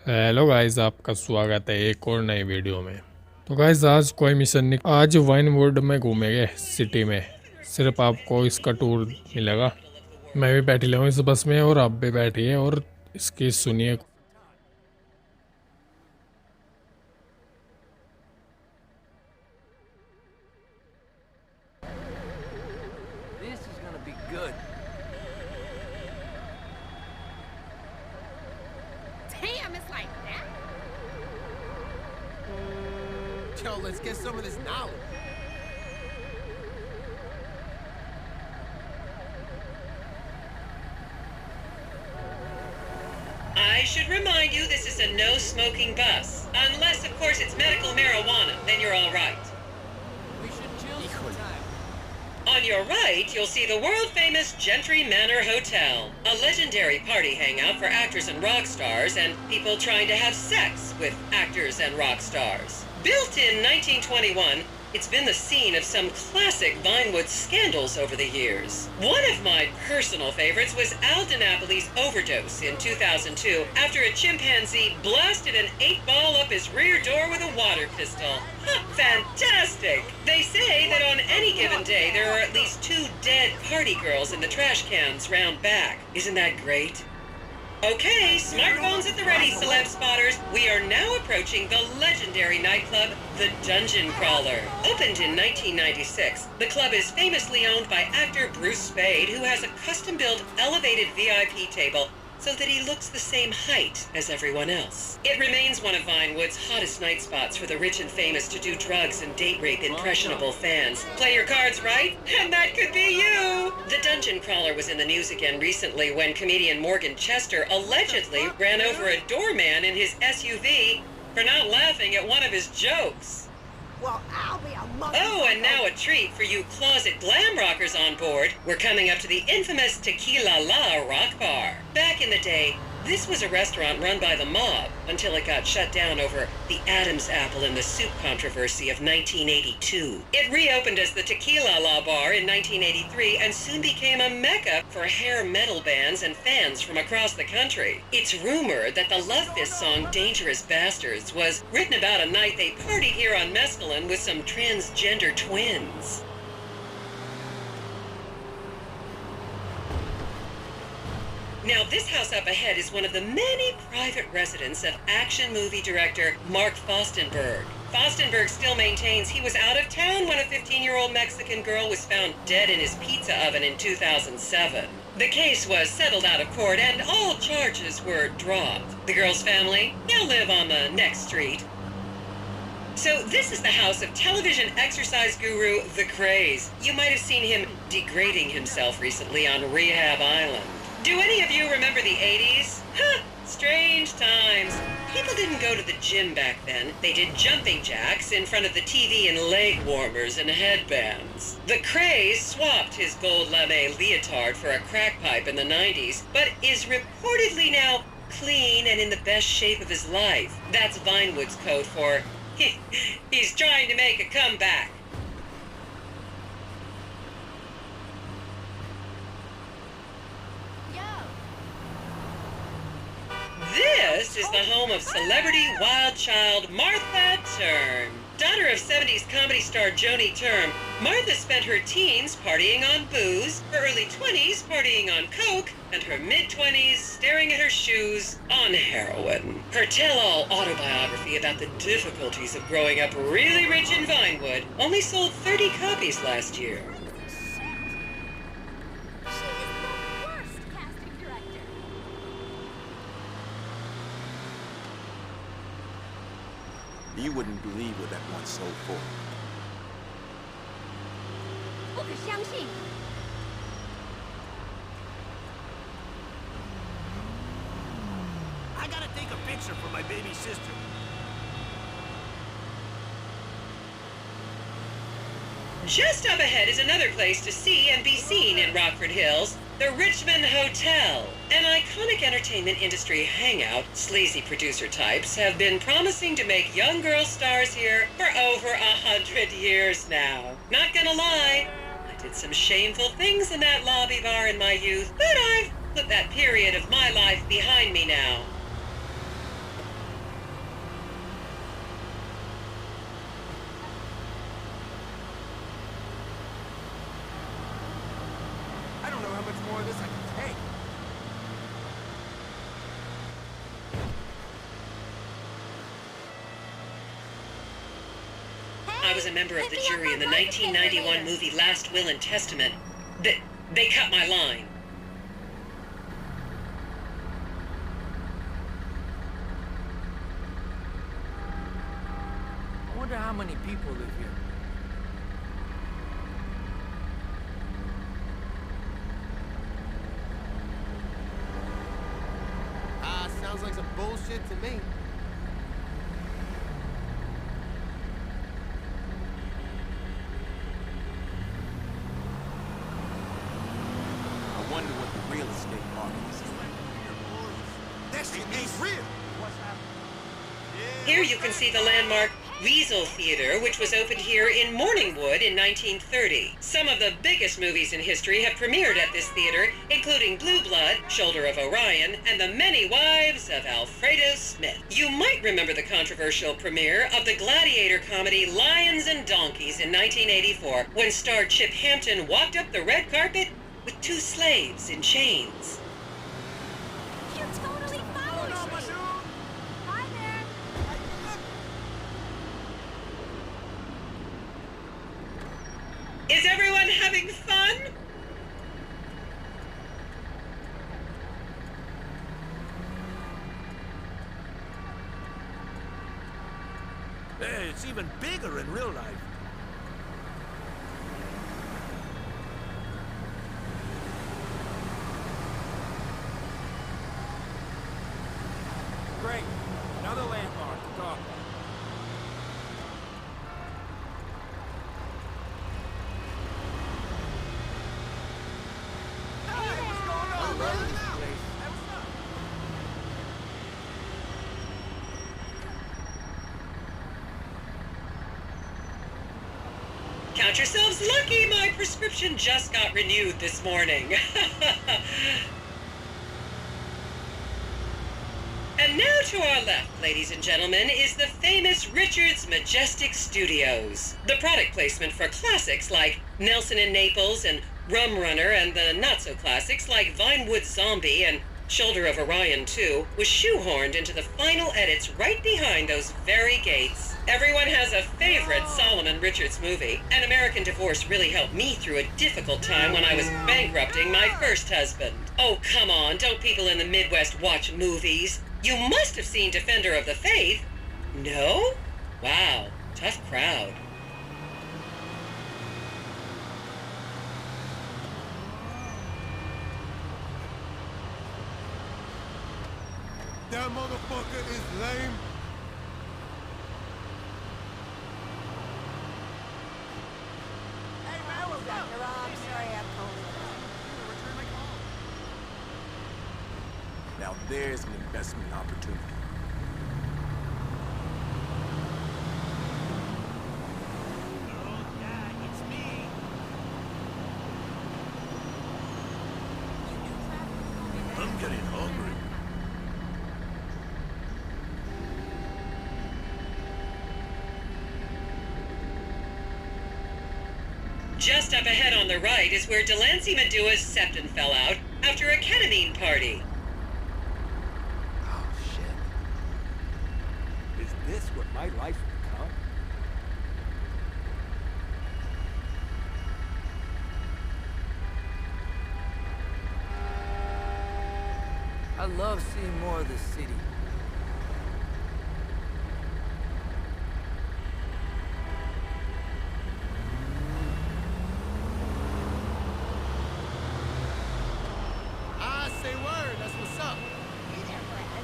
Hello guys, आपका स्वागत है एक और नई वीडियो में। तो गाइस आज कोई मिशन नहीं, आज वाइनवुड में घूमेंगे सिटी में। सिर्फ आपको इसका टूर मिलेगा। मैं भी बैठी हूँ इस बस में और आप भी बैठिए और इसकी सुनिए। This is gonna be good. Damn, it's like that. Yo, let's get some of this knowledge. I should remind you this is a no-smoking bus. Unless, of course, it's medical marijuana, then you're all right. We should chill sometime. On your right, you'll see the world-famous Gentry Manor Hotel, a legendary party hangout for actors and rock stars and people trying to have sex with actors and rock stars. Built in 1921, it's been the scene of some classic Vinewood scandals over the years. One of my personal favorites was Al DiNapoli's overdose in 2002 after a chimpanzee blasted an 8-ball up his rear door with a water pistol. Fantastic! They say that on any given day there are at least 2 dead party girls in the trash cans round back. Isn't that great? Okay, smartphones at the ready, celeb spotters. We are now approaching the legendary nightclub, the Dungeon Crawler. Opened in 1996, the club is famously owned by actor Bruce Spade, who has a custom-built elevated VIP table so that he looks the same height as everyone else. It remains one of Vinewood's hottest night spots for the rich and famous to do drugs and date rape impressionable fans. Play your cards right, and that could be you! The Dungeon Crawler was in the news again recently when comedian Morgan Chester allegedly ran over a doorman in his SUV for not laughing at one of his jokes. Well, I'll be a mother. Oh, and now a treat for you closet glam rockers on board. We're coming up to the infamous Tequila La Rock Bar. Back in the day, this was a restaurant run by the mob until it got shut down over the Adam's apple in the soup controversy of 1982. It reopened as the Tequila La Bar in 1983 and soon became a mecca for hair metal bands and fans from across the country. It's rumored that the Love Fist song Dangerous Bastards was written about a night they partied here on mescaline with some transgender twins. Now, this house up ahead is one of the many private residence of action movie director Mark Fostenberg. Fostenberg still maintains he was out of town when a 15-year-old Mexican girl was found dead in his pizza oven in 2007. The case was settled out of court and all charges were dropped. The girl's family now live on the next street. So this is the house of television exercise guru The Craze. You might have seen him degrading himself recently on Rehab Island. Do any of you remember the 80s? Strange times. People didn't go to the gym back then. They did jumping jacks in front of the TV and leg warmers and headbands. The Craze swapped his gold lame leotard for a crack pipe in the 90s, but is reportedly now clean and in the best shape of his life. That's Vinewood's code for he's trying to make a comeback. This is the home of celebrity wild child Martha Term. Daughter of 70s comedy star Joni Term, Martha spent her teens partying on booze, her early 20s partying on coke, and her mid-20s staring at her shoes on heroin. Her tell-all autobiography about the difficulties of growing up really rich in Vinewood only sold 30 copies last year. She is the worst casting director. You wouldn't believe what that one sold for. 不可相信。I gotta take a picture for my baby sister. Just up ahead is another place to see and be seen in Rockford Hills, the Richmond Hotel. An iconic entertainment industry hangout, sleazy producer types have been promising to make young girl stars here for over 100 years now. Not gonna lie, I did some shameful things in that lobby bar in my youth, but I've put that period of my life behind me now. I was a member of the jury in the 1991 movie Last Will and Testament. They cut my line. I wonder how many people live here. Sounds like some bullshit to me. I wonder what the real estate market is like. That shit ain't real. Here you can see the landmark Weasel Theater, which was opened here in Morningwood in 1930. Some of the biggest movies in history have premiered at this theater, including Blue Blood, Shoulder of Orion, and The Many Wives of Alfredo Smith. You might remember the controversial premiere of the gladiator comedy Lions and Donkeys in 1984, when star Chip Hampton walked up the red carpet with 2 slaves in chains. You totally followed me. Hi there. Is everyone having fun? Hey, it's even bigger in real life. Great. Another landmark to talk about. Count yourselves lucky, my prescription just got renewed this morning. And now to our left, ladies and gentlemen, is the famous Richards Majestic Studios. The product placement for classics like Nelson and Naples and Rum Runner, and the not-so-classics like Vinewood Zombie and Shoulder of Orion 2 was shoehorned into the final edits right behind those very gates. Everyone has a favorite Solomon Richards movie. An American Divorce really helped me through a difficult time when I was bankrupting my first husband. Oh, come on, don't people in the Midwest watch movies? You must have seen Defender of the Faith. No? Wow, tough crowd. That motherfucker is lame. Hey, man, what's up? I'm sorry I'm calling. Now there's an investment opportunity. I'm getting hungry. Just up ahead on the right is where Delancey Medua's septum fell out after a ketamine party. Oh, shit. Is this what my life will become? I love seeing more of the city. I say word, that's what's up. Hey there, Brad.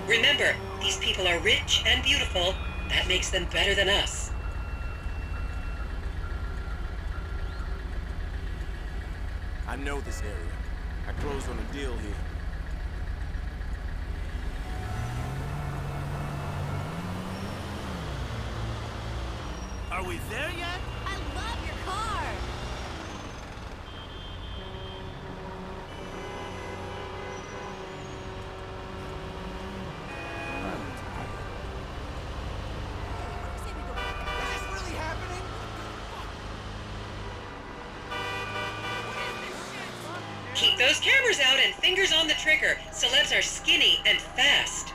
Remember, these people are rich and beautiful. That makes them better than us. I know this area. I closed on a deal here. Are we there yet? I love your car. Is this really happening? Keep those cameras out and fingers on the trigger. Celebs are skinny and fast.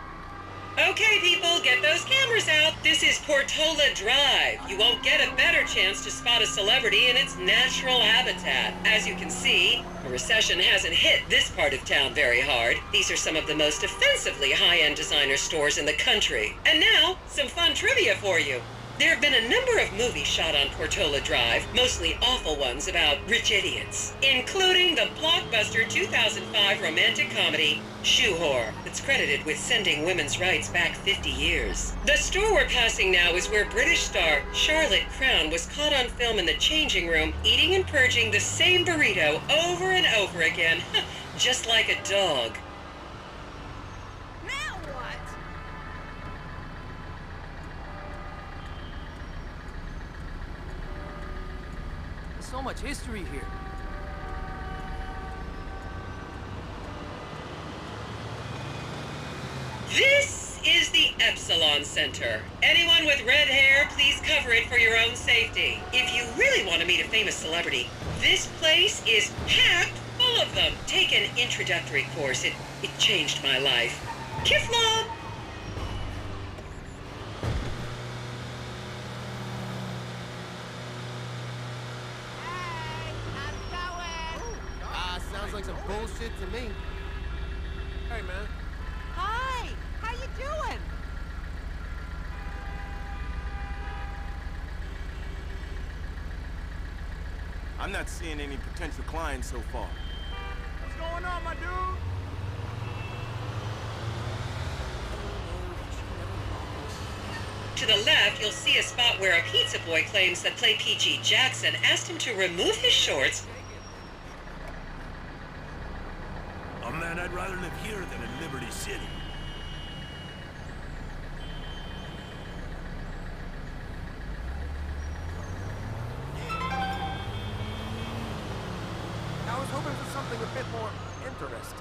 Okay, people, get those cameras out. This is Portola Drive. You won't get a better chance to spot a celebrity in its natural habitat. As you can see, a recession hasn't hit this part of town very hard. These are some of the most offensively high-end designer stores in the country. And now, some fun trivia for you. There have been a number of movies shot on Portola Drive, mostly awful ones about rich idiots, including the blockbuster 2005 romantic comedy, Shoe Whore, that's credited with sending women's rights back 50 years. The store we're passing now is where British star Charlotte Crown was caught on film in the changing room, eating and purging the same burrito over and over again, just like a dog. Now what? There's so much history here. This is the Epsilon Center. Anyone with red hair, please cover it for your own safety. If you really want to meet a famous celebrity, this place is packed full of them. Take an introductory course. It changed my life. Kifla! Hey, how's it going? Sounds like some bullshit to me. Hey, man. Hi, how you doing? I'm not seeing any potential clients so far. What's going on, my dude? To the left, you'll see a spot where a pizza boy claims that Play PG Jackson asked him to remove his shorts. Oh man, I'd rather live here than in Liberty City. I was hoping for something a bit more interesting.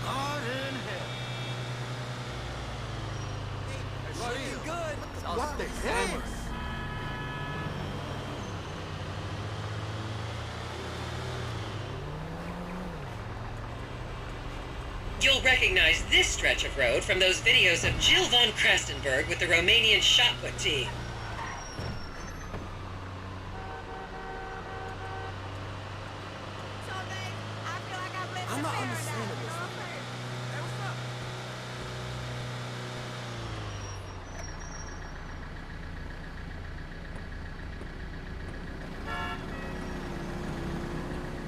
God in hell. Looking good. What the hell? You'll recognize this stretch of road from those videos of Jill von Krastenberg with the Romanian shot put team. So, babe, I feel like I've lived I'm in not paradise. understanding this. Hey, what's up?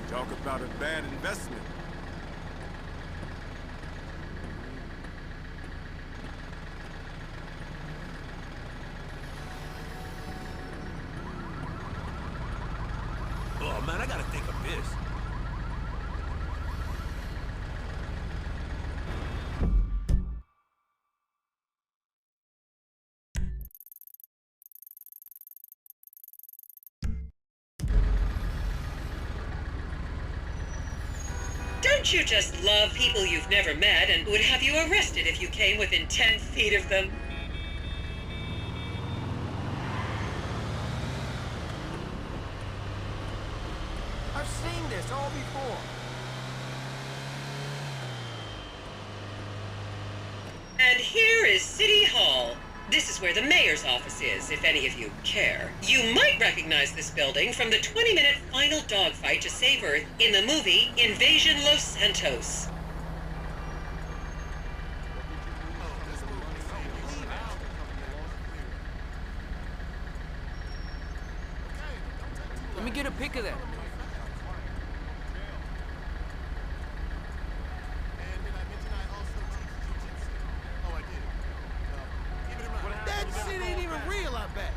Talk about a bad investment. Oh man, I gotta think of this. Don't you just love people you've never met and would have you arrested if you came within 10 feet of them? I've seen this all before. And here is City Hall. This is where the mayor's office is, if any of you care. You might recognize this building from the 20-minute final dogfight to save Earth in the movie Invasion Los Santos. Let me get a pic of that. That shit ain't even real, I bet.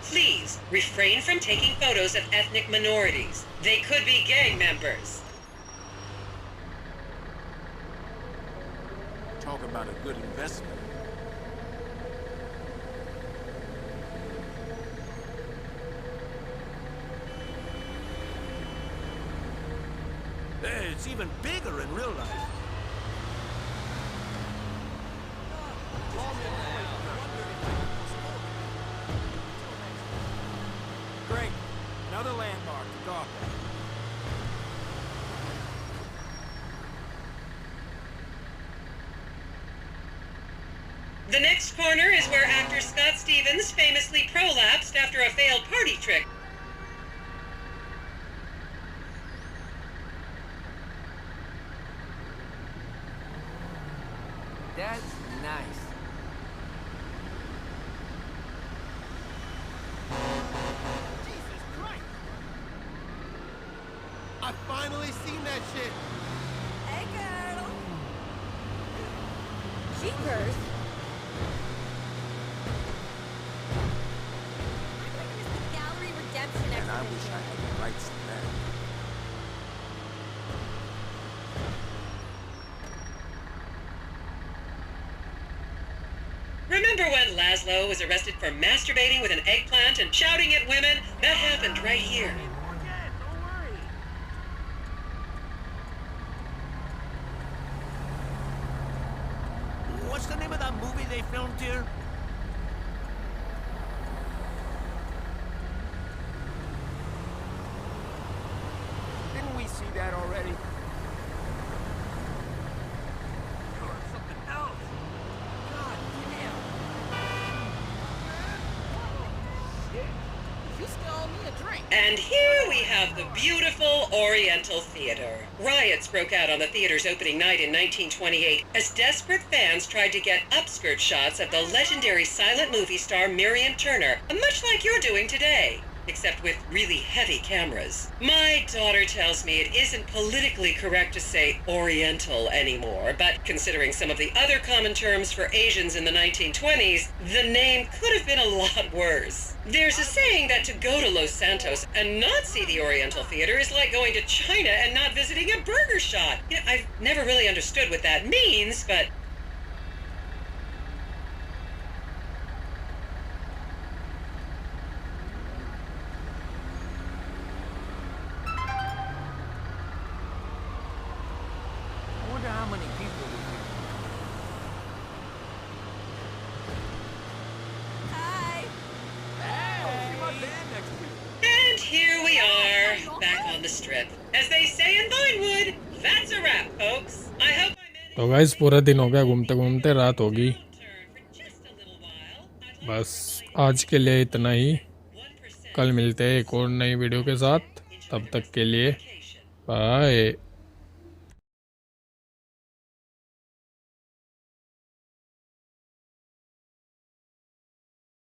Please refrain from taking photos of ethnic minorities. They could be gang members. Talk about a good investment. Hey, it's even bigger in real life. The next corner is where actor Scott Stevens famously prolapsed after a failed party trick. That's nice. Jesus Christ! I've finally seen that shit. Hey, girl. Jeepers. I thought it was the gallery redemption And I wish I exhibition. had the rights to that. Remember when Laszlo was arrested for masturbating with an eggplant and shouting at women? That happened right here. What's the name of that movie they filmed here? Didn't we see that already? Or something else. God damn. Shit. You still owe me a drink. And here we have the beautiful Oriental Theater. Riots broke out on the theater's opening night in 1928 as desperate fans tried to get upskirt shots of the legendary silent movie star Miriam Turner, much like you're doing today, except with really heavy cameras. My daughter tells me it isn't politically correct to say Oriental anymore, but considering some of the other common terms for Asians in the 1920s, the name could have been a lot worse. There's a saying that to go to Los Santos and not see the Oriental Theater is like going to China and not visiting a burger shop. You know, I've never really understood what that means, but I wonder how many people we here. Hi. See my band next to you. and here we are, back on the strip. As they say in Vinewood, that's a wrap, folks. I hope I managed तो guys पूरा दिन हो गया घूमते घूमते, रात होगी। for just a little while. I'd like बस आज के लिए इतना ही। 1% कल मिलते हैं एक और नई वीडियो के साथ। तब तक के लिए बाय।